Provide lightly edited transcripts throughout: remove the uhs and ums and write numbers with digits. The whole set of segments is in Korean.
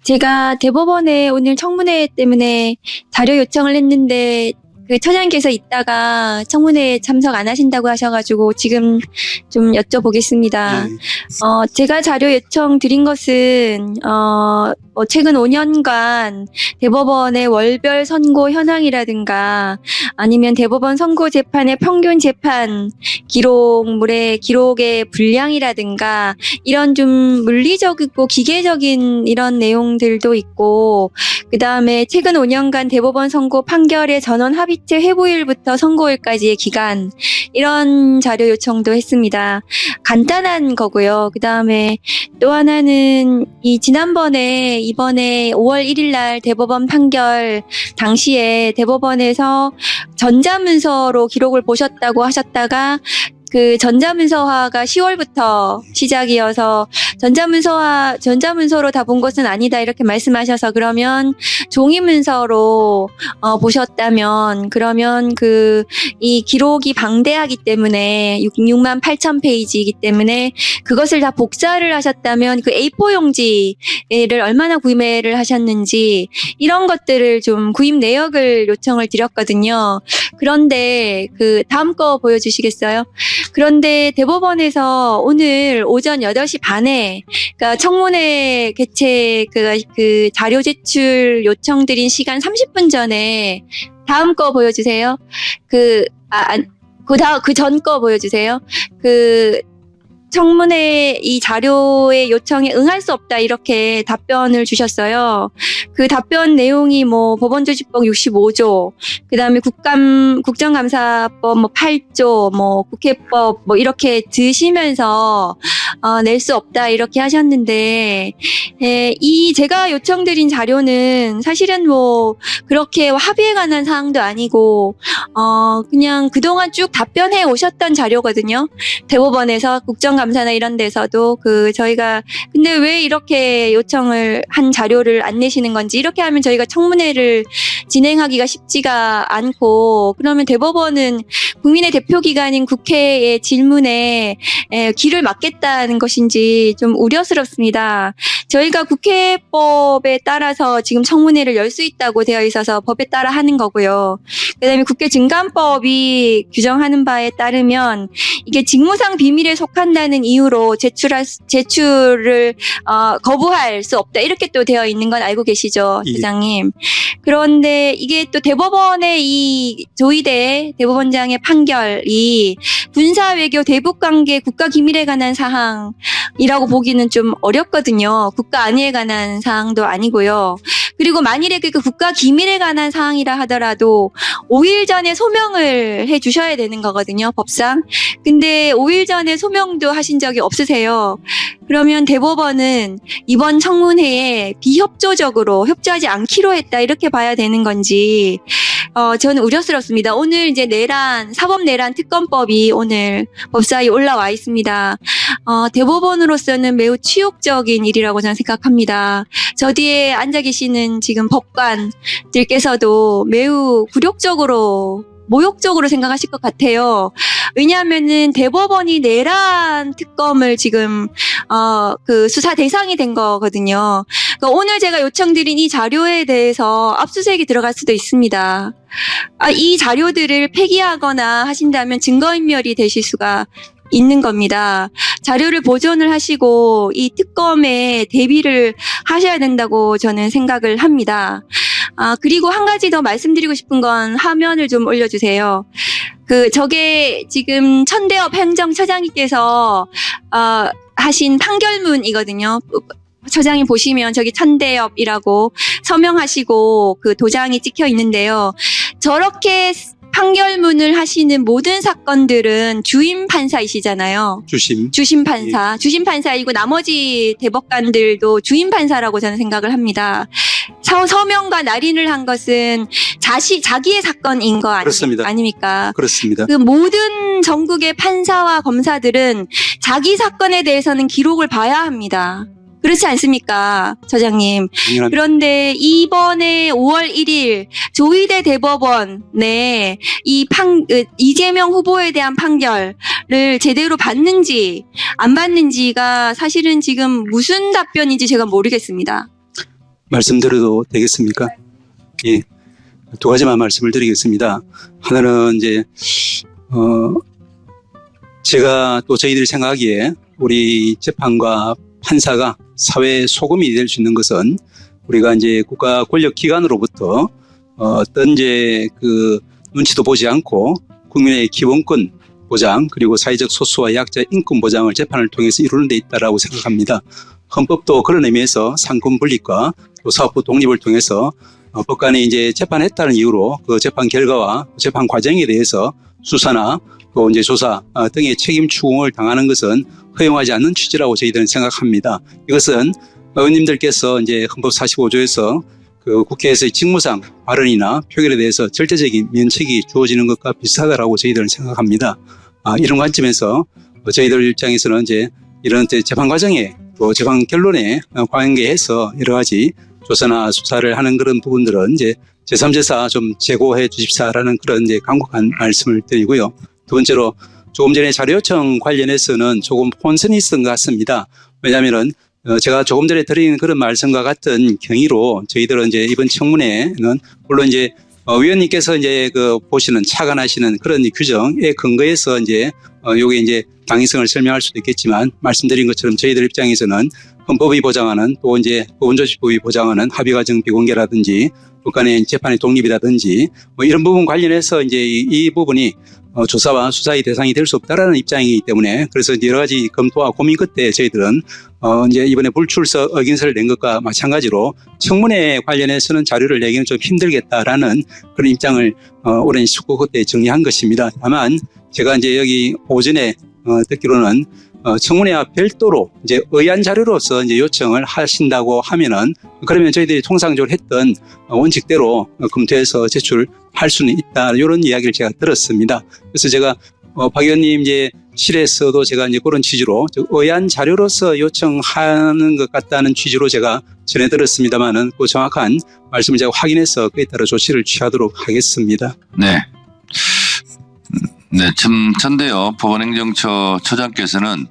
제가 대법원에 오늘 청문회 때문에 자료 요청을 했는데 그 처장님께서 이따가 청문회에 참석 안 하신다고 하셔가지고 지금 좀 여쭤보겠습니다. 제가 자료 요청 드린 것은 최근 5년간 대법원의 월별 선고 현황이라든가 아니면 대법원 선고 재판의 평균 재판 기록의 분량이라든가 이런 좀 물리적이고 기계적인 이런 내용들도 있고, 그 다음에 최근 5년간 대법원 선고 판결의 전원 합의체 회부일부터 선고일까지의 기간, 이런 자료 요청도 했습니다. 간단한 거고요. 그 다음에 또 하나는 이번에 5월 1일 날 대법원 판결 당시에 대법원에서 전자문서로 기록을 보셨다고 하셨다가 그 전자문서화가 10월부터 시작이어서 전자문서로 다 본 것은 아니다 이렇게 말씀하셔서, 그러면 종이문서로 보셨다면 그러면 이 기록이 방대하기 때문에 6만 8천 페이지이기 때문에 그것을 다 복사를 하셨다면 그 A4 용지를 얼마나 구매를 하셨는지 이런 것들을 좀 구입 내역을 요청을 드렸거든요. 그런데 그 다음 거 보여주시겠어요? 그런데 대법원에서 오늘 오전 8시 반에, 그러니까 청문회 개최 그 자료 제출 요청드린 시간 30분 전에, 다음 거 보여주세요. 그 전 거 보여주세요. 청문회 이 자료의 요청에 응할 수 없다 이렇게 답변을 주셨어요. 그 답변 내용이 법원조직법 65조, 그다음에 국정감사법 8조, 국회법 이렇게 드시면서 낼 수 없다 이렇게 하셨는데, 제가 요청드린 자료는 사실은 그렇게 합의에 관한 사항도 아니고 그냥 그동안 쭉 답변해 오셨던 자료거든요. 대법원에서 국정감사나 이런 데서도 저희가 근데 왜 이렇게 요청을 한 자료를 안 내시는 건지, 이렇게 하면 저희가 청문회를 진행하기가 쉽지가 않고, 그러면 대법원은 국민의 대표기관인 국회의 질문에 귀를 막겠다는 것인지 좀 우려스럽습니다. 저희가 국회법에 따라서 지금 청문회를 열 수 있다고 되어 있어서 법에 따라 하는 거고요. 그다음에 국회 증감법이 규정하는 바에 따르면 이게 직무상 비밀에 속한다는 이유로 제출을 거부할 수 없다 이렇게 또 되어 있는 건 알고 계시죠, 부장님? 그런데 이게 또 대법원의 이 조희대 대법원장의 판결이 군사 외교 대북 관계 국가 기밀에 관한 사항이라고 보기는 좀 어렵거든요. 국가 안위에 관한 사항도 아니고요. 그리고 만일에 그 국가 기밀에 관한 사항이라 하더라도 5일 전에 소명을 해 주셔야 되는 거거든요, 법상. 근데 5일 전에 소명도 하신 적이 없으세요. 그러면 대법원은 이번 청문회에 비협조적으로 협조하지 않기로 했다 이렇게 봐야 되는 건지 저는 우려스럽습니다. 오늘 이제 사법 내란 특검법이 오늘 법사위에 올라와 있습니다. 대법원으로서는 매우 치욕적인 일이라고 저는 생각합니다. 저 뒤에 앉아 계시는 지금 법관들께서도 매우 모욕적으로 생각하실 것 같아요. 왜냐하면은 대법원이 내란 특검을 지금 수사 대상이 된 거거든요. 그러니까 오늘 제가 요청드린 이 자료에 대해서 압수수색이 들어갈 수도 있습니다. 이 자료들을 폐기하거나 하신다면 증거인멸이 되실 수가 있는 겁니다. 자료를 보존을 하시고 이 특검에 대비를 하셔야 된다고 저는 생각을 합니다. 그리고 한 가지 더 말씀드리고 싶은 건 화면을 좀 올려주세요. 저게 지금 천대엽 행정처장님께서 하신 판결문이거든요. 처장님 보시면 저기 천대엽이라고 서명하시고 그 도장이 찍혀 있는데요. 저렇게 판결문을 하시는 모든 사건들은 주임 판사이시잖아요. 주심 판사. 예. 주심 판사이고 나머지 대법관들도 주임 판사라고 저는 생각을 합니다. 서명과 날인을 한 것은 자기의 사건인 거 아닙니까? 그렇습니다. 그 모든 전국의 판사와 검사들은 자기 사건에 대해서는 기록을 봐야 합니다. 그렇지 않습니까, 처장님? 당연합니다. 그런데 이번에 5월 1일 조희대 대법원에 이재명 후보에 대한 판결을 제대로 받는지 안 받는지가 사실은 지금 무슨 답변인지 제가 모르겠습니다. 말씀드려도 되겠습니까? 예. 두 가지만 말씀을 드리겠습니다. 하나는 이제, 제가 또 저희들이 생각하기에 우리 재판과 판사가 사회 소금이 될 수 있는 것은 우리가 이제 국가 권력 기관으로부터 어떤 이제 그 눈치도 보지 않고 국민의 기본권 보장 그리고 사회적 소수와 약자 인권 보장을 재판을 통해서 이루는 데 있다라고 생각합니다. 헌법도 그런 의미에서 상권 분립과 또 사법부 독립을 통해서 법관이 이제 재판했다는 이유로 그 재판 결과와 재판 과정에 대해서 수사나 또 이제 조사 등의 책임 추궁을 당하는 것은 허용하지 않는 취지라고 저희들은 생각합니다. 이것은 의원님들께서 이제 헌법 45조에서 그 국회에서의 직무상 발언이나 표결에 대해서 절대적인 면책이 주어지는 것과 비슷하다라고 저희들은 생각합니다. 이런 관점에서 저희들 입장에서는 이제 이런 재판 과정에 또 재판 결론에 관계해서 여러 가지 조사나 수사를 하는 그런 부분들은 이제 제3제사 좀 제고해 주십사라는 그런 이제 간곡한 말씀을 드리고요. 두 번째로 조금 전에 자료 요청 관련해서는 조금 혼선이 있었던 것 같습니다. 왜냐하면은 제가 조금 전에 드린 그런 말씀과 같은 경위로 저희들은 이제 이번 청문회는 물론 이제 위원님께서 이제 그 보시는 착안하시는 그런 규정에 근거해서 이제 요게 이제 당위성을 설명할 수도 있겠지만 말씀드린 것처럼 저희들 입장에서는 헌법이 보장하는 또 이제 법원조직법이 보장하는 합의과정 비공개라든지 북한의 재판의 독립이라든지 뭐 이런 부분 관련해서 이제 이 부분이 조사와 수사의 대상이 될 수 없다라는 입장이기 때문에 그래서 여러 가지 검토와 고민 끝에 저희들은 이제 이번에 불출석 의견서를 낸 것과 마찬가지로 청문회 관련해서는 자료를 내기는 좀 힘들겠다라는 그런 입장을 오랜 숙고 그때 정리한 것입니다. 다만 제가 이제 여기 오전에 듣기로는 청문회와 별도로 이제 의안 자료로서 이제 요청을 하신다고 하면은 그러면 저희들이 통상적으로 했던 원칙대로 검토해서 제출할 수는 있다 이런 이야기를 제가 들었습니다. 그래서 제가 박 의원님 이제 실에서도 제가 이제 그런 취지로 의안 자료로서 요청하는 것 같다는 취지로 제가 전해 들었습니다만은 그 정확한 말씀을 제가 확인해서 그에 따라 조치를 취하도록 하겠습니다. 네. 네, 전데요. 법원행정처 처장께서는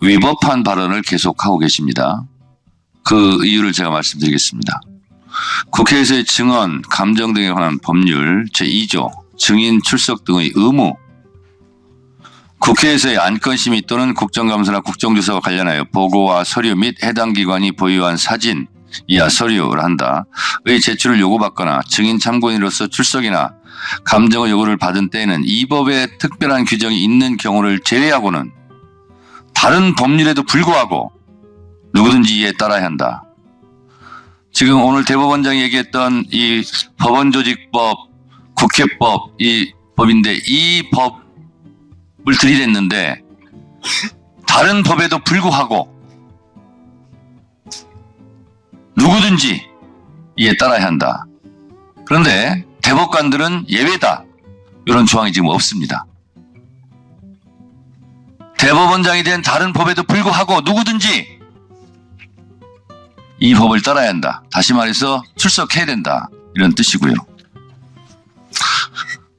위법한 발언을 계속하고 계십니다. 그 이유를 제가 말씀드리겠습니다. 국회에서의 증언, 감정 등에 관한 법률 제2조 증인 출석 등의 의무, 국회에서의 안건심의 또는 국정감사나 국정조사와 관련하여 보고와 서류 및 해당 기관이 보유한 사진 이하 서류를 한다의 제출을 요구받거나 증인 참고인으로서 출석이나 감정의 요구를 받은 때에는 이 법에 특별한 규정이 있는 경우를 제외하고는 다른 법률에도 불구하고 누구든지 이에 따라야 한다. 지금 오늘 대법원장이 얘기했던 이 법원조직법, 국회법, 이 법인데 이 법을 들이댔는데 다른 법에도 불구하고 누구든지 이에 따라야 한다. 그런데 대법관들은 예외다. 이런 조항이 지금 없습니다. 대법원장이 된 다른 법에도 불구하고 누구든지 이 법을 따라야 한다. 다시 말해서 출석해야 된다. 이런 뜻이고요.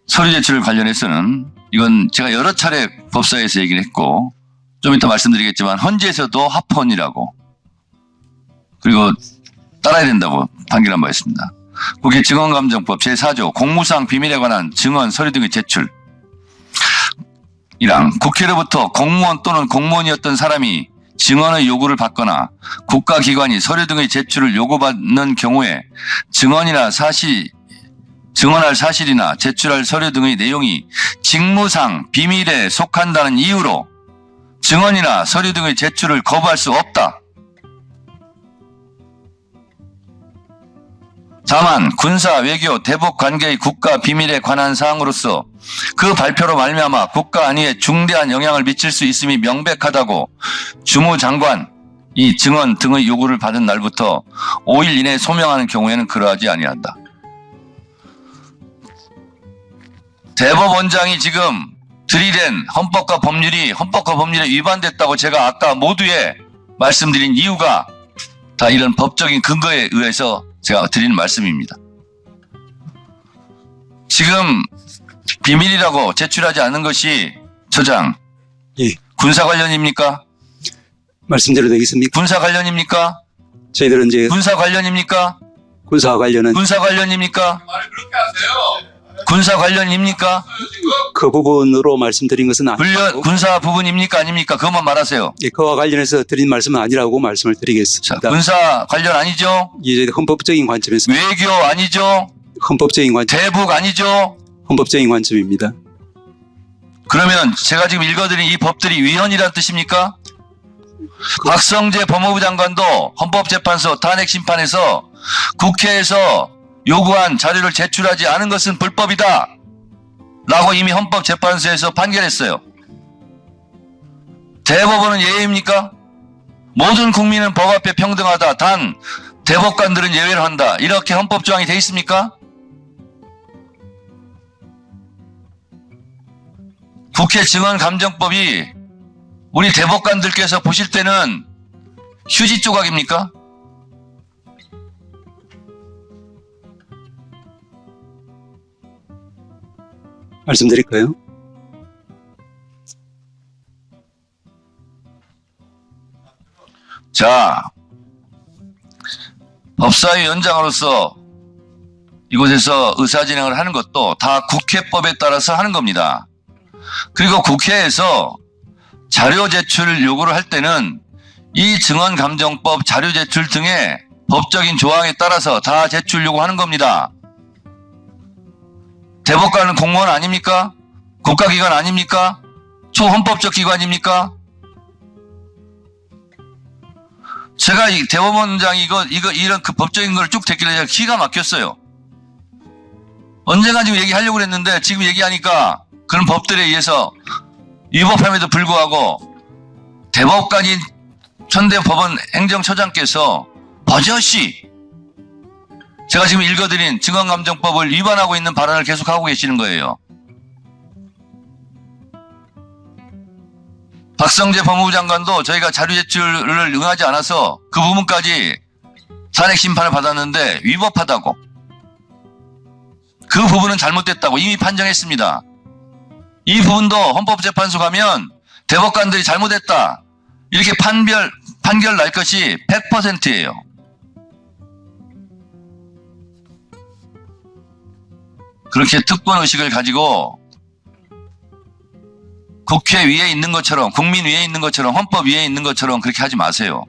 서류 제출 관련해서는 이건 제가 여러 차례 법사에서 얘기를 했고 좀 이따 말씀드리겠지만 헌재에서도 합헌이라고 그리고 따라야 된다고 판결한 바 있습니다. 국회 증언감정법 제4조 공무상 비밀에 관한 증언 서류 등의 제출 이랑 국회로부터 공무원 또는 공무원이었던 사람이 증언의 요구를 받거나 국가기관이 서류 등의 제출을 요구받는 경우에 증언할 사실이나 제출할 서류 등의 내용이 직무상 비밀에 속한다는 이유로 증언이나 서류 등의 제출을 거부할 수 없다. 다만 군사, 외교, 대북 관계의 국가 비밀에 관한 사항으로서 그 발표로 말미암아 국가 안위에 중대한 영향을 미칠 수 있음이 명백하다고 주무장관 이 증언 등의 요구를 받은 날부터 5일 이내에 소명하는 경우에는 그러하지 아니한다. 대법원장이 지금 들이댄 헌법과 법률에 위반됐다고 제가 아까 모두에 말씀드린 이유가 다 이런 법적인 근거에 의해서 제가 드리는 말씀입니다. 지금 비밀이라고 제출하지 않은 것이 처장 예. 군사 관련입니까? 말씀드려도 되겠습니까? 군사 관련입니까? 저희들은 이제 군사 관련입니까? 군사와 관련은 군사 관련입니까? 군사 관련입니까? 그 부분으로 말씀드린 것은 아니고 군사 부분입니까? 아닙니까? 그것만 말하세요. 예, 그와 관련해서 드린 말씀은 아니라고 말씀을 자, 드리겠습니다. 군사 관련 아니죠? 이제 헌법적인 관점에서 외교 아니죠? 헌법적인 관점, 대북 아니죠? 헌법적인 관점입니다. 그러면 제가 지금 읽어드린 이 법들이 위헌이란 뜻입니까? 박성재 법무부 장관도 헌법재판소 탄핵심판에서 국회에서 요구한 자료를 제출하지 않은 것은 불법이다 라고 이미 헌법재판소에서 판결했어요. 대법원은 예외입니까? 모든 국민은 법 앞에 평등하다. 단 대법관들은 예외를 한다. 이렇게 헌법조항이 돼 있습니까? 국회 증언감정법이 우리 대법관들께서 보실 때는 휴지 조각입니까? 말씀드릴까요? 자, 법사위원장으로서 이곳에서 의사진행을 하는 것도 다 국회법에 따라서 하는 겁니다. 그리고 국회에서 자료 제출 요구를 할 때는 이 증언감정법 자료 제출 등의 법적인 조항에 따라서 다 제출 요구하는 겁니다. 대법관은 공무원 아닙니까? 국가기관 아닙니까? 초헌법적 기관입니까? 제가 이 대법원장이 이런 그 법적인 걸 쭉 듣길래 제가 기가 막혔어요. 언젠가 지금 얘기하려고 그랬는데 지금 얘기하니까 그런 법들에 의해서 위법함에도 불구하고 대법관인 천대법원 행정처장께서 버젓이 제가 지금 읽어드린 증언감정법을 위반하고 있는 발언을 계속하고 계시는 거예요. 박성재 법무부 장관도 저희가 자료 제출을 응하지 않아서 그 부분까지 탄핵 심판을 받았는데 위법하다고, 그 부분은 잘못됐다고 이미 판정했습니다. 이 부분도 헌법재판소 가면 대법관들이 잘못했다 이렇게 판결 날 것이 100%예요. 그렇게 특권의식을 가지고 국회 위에 있는 것처럼, 국민 위에 있는 것처럼, 헌법 위에 있는 것처럼 그렇게 하지 마세요.